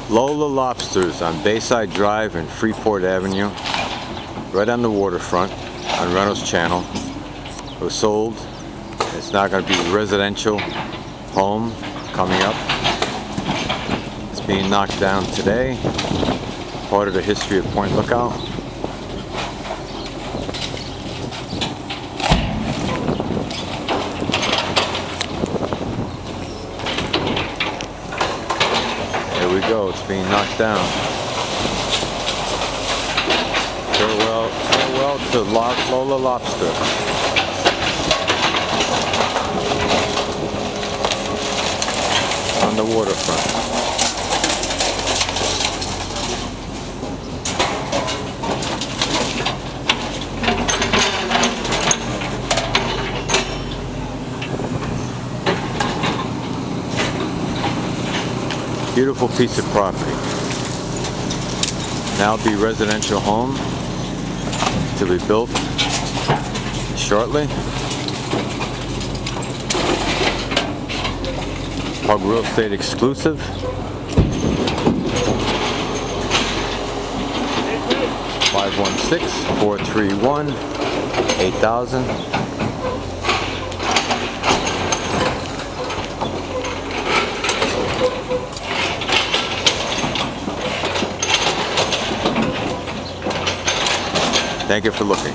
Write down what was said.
Lola Lobsters on Bayside Drive and Freeport Avenue, right on the waterfront on Reynolds Channel. It was sold. It's now going to be a residential home coming up. It's being knocked down today. Part of the history of Point Lookout. There we go, it's being knocked down. Farewell to Lola Lobster. On the waterfront. Beautiful piece of property. Now be residential home to be built shortly. Pug Real Estate exclusive. 516-431-8000. Thank you for looking.